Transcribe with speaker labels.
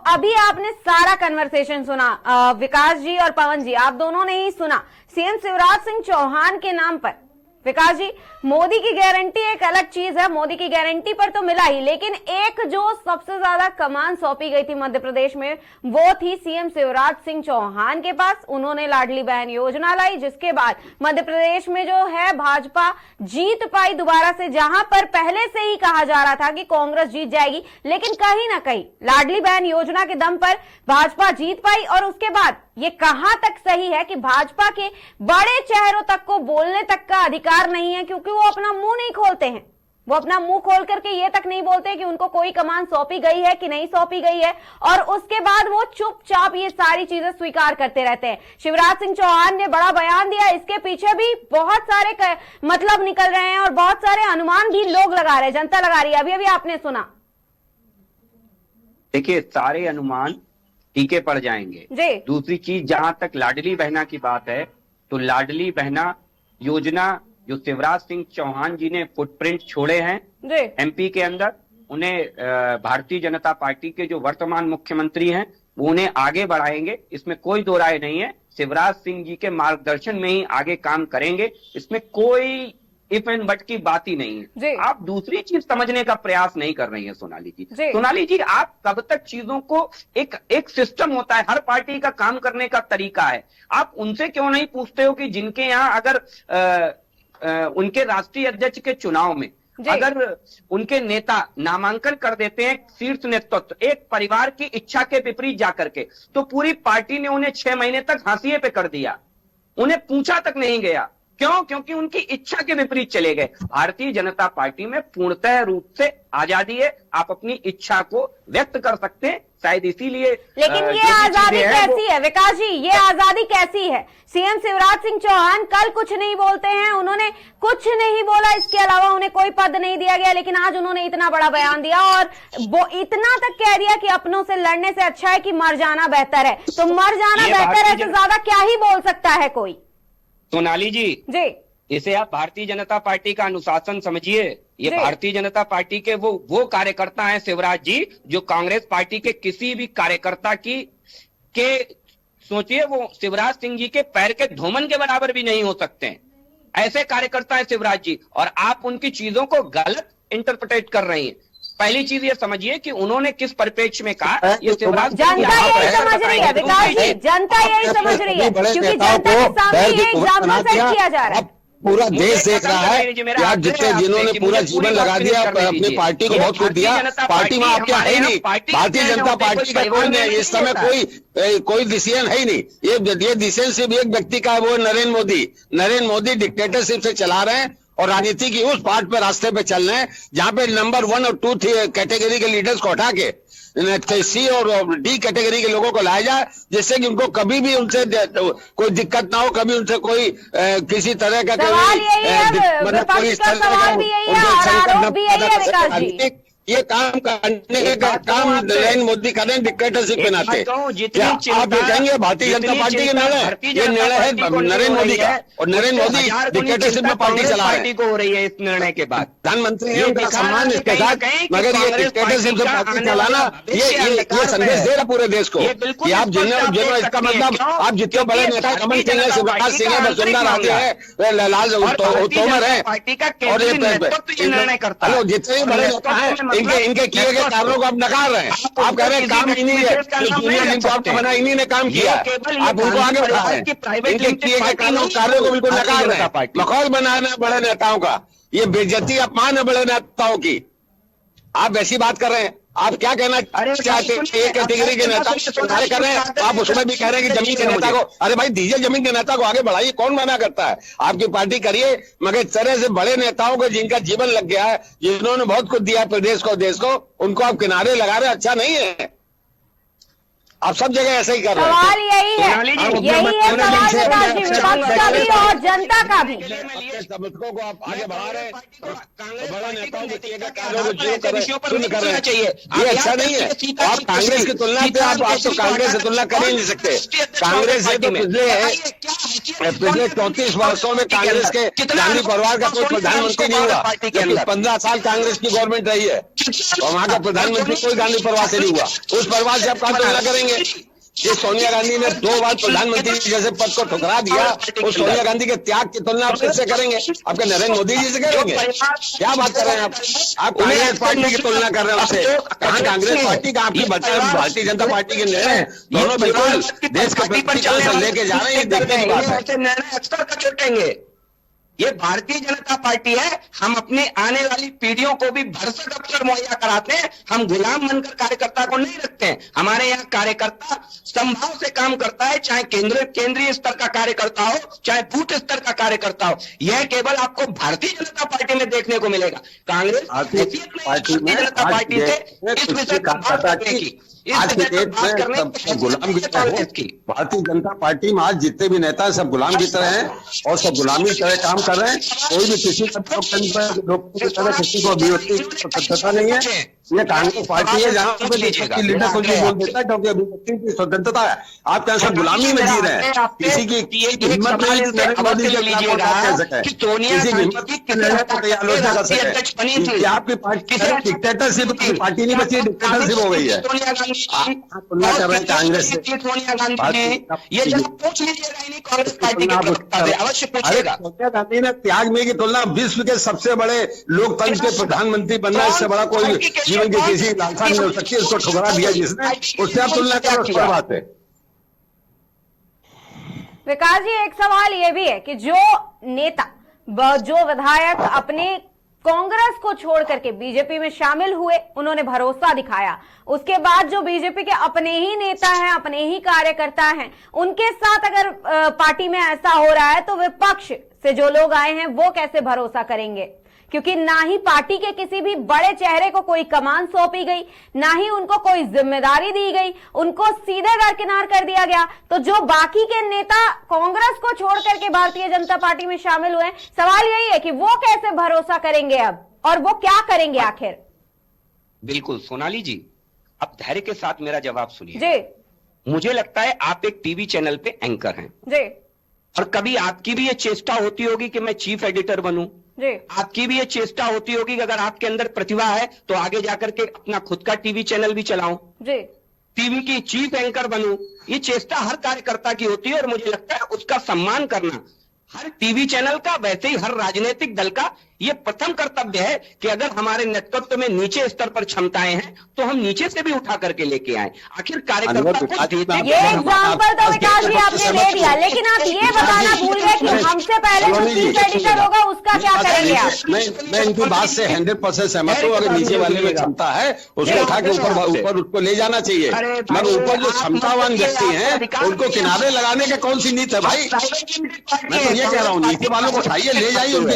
Speaker 1: अभी आपने सारा कन्वर्सेशन सुना, विकास जी और पवन जी आप दोनों ने ही सुना। सीएम शिवराज सिंह चौहान के नाम पर विकास जी, मोदी की गारंटी एक अलग चीज है, मोदी की गारंटी पर तो मिला ही, लेकिन एक जो सबसे ज्यादा कमान सौंपी गई थी मध्य प्रदेश में वो थी सीएम शिवराज सिंह चौहान के पास। उन्होंने लाडली बहन योजना लाई, जिसके बाद मध्य प्रदेश में जो है भाजपा जीत पाई दोबारा से, जहां पर पहले से ही कहा जा रहा था कि कांग्रेस जीत जाएगी, लेकिन कहीं ना कहीं लाडली बहन योजना के दम पर भाजपा जीत पाई। और उसके बाद ये कहां तक सही है कि भाजपा के बड़े चेहरों तक को बोलने तक का अधिकार नहीं है, क्योंकि वो अपना मुंह नहीं खोलते हैं। वो अपना मुंह खोल करके ये तक नहीं बोलते कि उनको कोई कमान सौंपी गई है कि नहीं सौंपी गई है, और उसके बाद वो चुपचाप ये सारी चीजें स्वीकार करते रहते हैं। शिवराज सिंह चौहान ने बड़ा बयान दिया, इसके पीछे भी बहुत सारे मतलब निकल रहे हैं और बहुत सारे अनुमान भी लोग लगा रहे हैं, जनता लगा रही है। अभी अभी आपने सुना।
Speaker 2: देखिए, सारे अनुमान टीके पड़ जाएंगे। दूसरी चीज, जहां तक लाडली बहना की बात है, तो लाडली बहना योजना जो शिवराज सिंह चौहान जी ने फुटप्रिंट छोड़े हैं एमपी के अंदर, उन्हें भारतीय जनता पार्टी के जो वर्तमान मुख्यमंत्री हैं वो उन्हें आगे बढ़ाएंगे, इसमें कोई दो राय नहीं है। शिवराज सिंह जी के मार्गदर्शन में ही आगे काम करेंगे, इसमें कोई इफ एंड बट की बात ही नहीं है। आप दूसरी चीज समझने का प्रयास नहीं कर रही है सोनाली जी। सोनाली जी, आप कब तक चीजों को एक सिस्टम होता है, हर पार्टी का काम करने का तरीका है, आप उनसे क्यों नहीं पूछते हो कि जिनके यहाँ अगर उनके राष्ट्रीय अध्यक्ष के चुनाव में अगर उनके नेता नामांकन कर देते हैं शीर्ष नेतृत्व एक परिवार की इच्छा के विपरीत जाकर के, तो पूरी पार्टी ने उन्हें 6 महीने तक हाशिए पे कर दिया, उन्हें पूछा तक नहीं गया। क्यों? क्योंकि उनकी इच्छा के विपरीत चले गए। भारतीय जनता पार्टी में पूर्णतः रूप से आजादी है, आप अपनी इच्छा को व्यक्त कर सकते हैं, शायद इसीलिए।
Speaker 1: लेकिन ये आजादी कैसी है विकास जी, ये आजादी कैसी है? सीएम शिवराज सिंह चौहान कल कुछ नहीं बोलते हैं, उन्होंने कुछ नहीं बोला, इसके अलावा उन्हें कोई पद नहीं दिया गया, लेकिन आज उन्होंने इतना बड़ा बयान दिया और वो इतना तक कह दिया कि अपनों से लड़ने से अच्छा है कि मर जाना बेहतर है। तो मर जाना बेहतर है, इससे ज्यादा क्या ही बोल सकता है कोई?
Speaker 2: सोनाली जी, इसे आप भारतीय जनता पार्टी का अनुशासन समझिए। ये भारतीय जनता पार्टी के वो कार्यकर्ता हैं शिवराज जी, जो कांग्रेस पार्टी के किसी भी कार्यकर्ता के सोचिए, वो शिवराज सिंह जी के पैर के धोमन के बराबर भी नहीं हो सकते हैं। ऐसे कार्यकर्ता है शिवराज जी, और आप उनकी चीजों को गलत इंटरप्रेट कर रही हैं। पहली चीज ये समझिए कि उन्होंने किस परिप्रेक्ष्य में कहा, ये शिवराज
Speaker 1: जनता यही समझ रही है विकास जी, जनता यही समझ रही है, क्योंकि जनता के सामने ये एग्जाम्पल सेट किया जा रहा है।
Speaker 3: पूरा देश देख रहा है कि आप जिन्होंने पूरा जीवन लगा दिया, अपनी पार्टी को बहुत कुछ दिया, पार्टी में आपके है ही नहीं। भारतीय जनता पार्टी का कोई नहीं, इस समय कोई डिसीजन है ही नहीं। ये डिसीजन सिर्फ एक व्यक्ति का है, वो नरेंद्र मोदी। नरेंद्र मोदी डिक्टेटरशिप से चला रहे हैं और राजनीति की उस पार्ट पे रास्ते पे चल रहे हैं जहां पे नंबर 1 और 2 कैटेगरी के लीडर्स को हटा के सी और डी कैटेगरी के लोगों को लाया जाए, जिससे कि उनको कभी भी उनसे कोई दिक्कत ना हो, कभी उनसे कोई किसी तरह का
Speaker 1: मतलब कोई इस तरह
Speaker 3: ये काम करने का काम नरेंद्र मोदी कर रहे हैं डिक्टेटरशिप के नाते। आप ये कहेंगे भारतीय जनता पार्टी के निर्णय, ये निर्णय है नरेंद्र मोदी का, और नरेंद्र मोदी डिक्टेटरशिप में पार्टी चला रहे हैं।
Speaker 2: हो रही है इस निर्णय के बाद
Speaker 3: प्रधानमंत्री है, उनका सम्मान इसके साथ, मगर ये डिक्टेटरशिप से पार्टी चलाना ये संदेश दे रहा पूरे देश को कि आप जिन्हें इसका मतलब आप जितने बड़े नेता कमल सिंह है, शिवराज सिंह है, वसुंधरा राजे है, लाल तोमर है, और ये जितने बड़े नेता है इनके किए गए कार्यों को आप नकार रहे हैं। आप कह रहे हैं काम इन्हीं ने, दुनिया जिनको आपने बना इन्हीं ने काम किया, आप उनको आगे बढ़ा रहे हैं। इनके किए गए कार्यों को बिल्कुल नकार रहे हैं। माहौल बनाना है बड़े नेताओं का, ये बेइज्जती अपमान है बड़े नेताओं की। आप ऐसी बात कर रहे हैं। आप क्या कहना चाहते हैं? एक कैटेगरी के नेता कर रहे हैं, आप उसमें भी कह रहे हैं कि जमीन के नेता को, अरे भाई दीजिए जमीन के नेता को आगे बढ़ाइए, कौन मना करता है? आपकी पार्टी करिए, मगर इस तरह से बड़े नेताओं को जिनका जीवन लग गया है, जिन्होंने बहुत कुछ दिया प्रदेश को देश को, उनको आप किनारे लगा रहे, अच्छा नहीं है। आप सब जगह ऐसे ही कर रहे हैं।
Speaker 1: सवाल यही है सवाल विपक्ष का भी और जनता का भी।
Speaker 3: सबको को आप आगे बढ़ा रहे हैं, बड़ा नेताओं को शून्य कर रहे हैं। ये अच्छा नहीं है। आप कांग्रेस की तुलना पे आप तो कांग्रेस से तुलना कर ही नहीं सकते। कांग्रेस से तो पिछले है पिछले 34 वर्षों में कांग्रेस के गांधी परिवार का कोई प्रधानमंत्री नहीं हुआ, जबकि 15 साल कांग्रेस की गवर्नमेंट रही है और वहां का प्रधानमंत्री कोई गांधी परिवार से नहीं हुआ। उस परिवार से आप कहाँ तुलना करेंगे? ये सोनिया गांधी ने 2 बार प्रधानमंत्री जैसे पद को ठुकरा दिया, उस सोनिया गांधी के त्याग की तुलना आप किससे करेंगे? आपके नरेंद्र मोदी जी से करेंगे? क्या बात कर रहे हैं आप कांग्रेस पार्टी की तुलना कर रहे हैं उससे। कहाँ कांग्रेस पार्टी का आपकी भारतीय जनता पार्टी के निर्णय दोनों बिल्कुल देश के प्रति लेके जा रहे हैं, देखने की बात है।
Speaker 4: निर्णय अक्सर का छूटेंगे। ये भारतीय जनता पार्टी है, हम अपनी आने वाली पीढ़ियों को भी भरसक अवसर मुहैया कराते हैं। हम गुलाम बनकर कार्यकर्ता को नहीं रखते हैं। हमारे यहाँ कार्यकर्ता संभाव से काम करता है, चाहे केंद्रीय स्तर का कार्यकर्ता हो, चाहे बूथ स्तर का कार्यकर्ता हो। यह केवल आपको भारतीय जनता पार्टी में देखने को मिलेगा। कांग्रेस भारतीय जनता पार्टी से इस विषय पर बात करने की,
Speaker 3: आज के डेट में सब गुलाम की तरह है। भारतीय जनता पार्टी में आज जितने भी नेता सब गुलाम की तरह हैं और सब गुलामी की तरह काम कर रहे हैं। कोई भी किसी का लोगों की तरह किसी को अभिव्यक्ति स्वतंत्रता नहीं है। ये कांग्रेस पार्टी है जहाँ पे लीडर कुछ भी बोल देता है क्योंकि अभिव्यक्ति की स्वतंत्रता है। आप क्या सब गुलामी में जी रहे हैं? किसी की हिम्मत नहीं नरेंद्र मोदी जी लीजिएगा किसी की हिम्मत की आलोचना कर सके। आपकी पार्टी डिक्टेटरशिप की पार्टी नहीं बची, डिक्टेटरशिप हो गई है। तुलना कर रहे हैं कांग्रेस से।
Speaker 4: सोनिया
Speaker 3: गांधी ने त्याग में की तुलना विश्व के सबसे बड़े लोकतंत्र के प्रधानमंत्री बनना, इससे बड़ा कोई जीवन की किसी लालसा नहीं हो सकती। उसको ठुकरा दिया जिसने, उससे आप तुलना करो, उस पर बात है।
Speaker 1: विकास जी, एक सवाल ये भी है कि जो नेता, जो विधायक अपने कांग्रेस को छोड़ करके बीजेपी में शामिल हुए, उन्होंने भरोसा दिखाया, उसके बाद जो बीजेपी के अपने ही नेता हैं, अपने ही कार्यकर्ता हैं, उनके साथ अगर पार्टी में ऐसा हो रहा है तो विपक्ष से जो लोग आए हैं वो कैसे भरोसा करेंगे? क्योंकि ना ही पार्टी के किसी भी बड़े चेहरे को कोई कमान सौंपी गई, ना ही उनको कोई जिम्मेदारी दी गई, उनको सीधे दरकिनार कर दिया गया। तो जो बाकी के नेता कांग्रेस को छोड़ करके भारतीय जनता पार्टी में शामिल हुए, सवाल यही है कि वो कैसे भरोसा करेंगे अब, और वो क्या करेंगे आखिर?
Speaker 4: बिल्कुल सोनाली जी, अब धैर्य के साथ मेरा जवाब सुनिए
Speaker 1: जी।
Speaker 4: मुझे लगता है आप एक टीवी चैनल पे एंकर हैं
Speaker 1: जी,
Speaker 4: और कभी आपकी भी ये चेष्टा होती होगी कि मैं चीफ एडिटर बनूं
Speaker 1: जी।
Speaker 4: आपकी भी ये चेष्टा होती होगी कि अगर आपके अंदर प्रतिभा है तो आगे जाकर के अपना खुद का टीवी चैनल भी चलाऊं,
Speaker 1: जी,
Speaker 4: टीवी की चीफ एंकर बनूं। ये चेष्टा हर कार्यकर्ता की होती है और मुझे लगता है उसका सम्मान करना हर टीवी चैनल का, वैसे ही हर राजनीतिक दल का ये प्रथम कर्तव्य है कि अगर हमारे नेतृत्व में नीचे स्तर पर क्षमताएं हैं तो हम नीचे से भी उठा करके लेके आए। आखिर कार्यकर्ता को
Speaker 1: ये एग्जाम्पल तो विकास जी आपने दे दिया, लेकिन आप ये बताना भूल गए कि हमसे पहले जो चीफ एडिटर होगा उसका क्या करेंगे आप?
Speaker 3: मैं इनकी बात से 100% सहमत हूँ। अगर नीचे वाले में क्षमता है उसको उठा के ऊपर उसको ले जाना चाहिए, मगर ऊपर जो क्षमतावान व्यक्ति हैं उनको किनारे लगाने का कौन सी नीति है भाई? मैं तो ये कह रहा हूँ नीचे वालों को उठाइए, ले जाइए।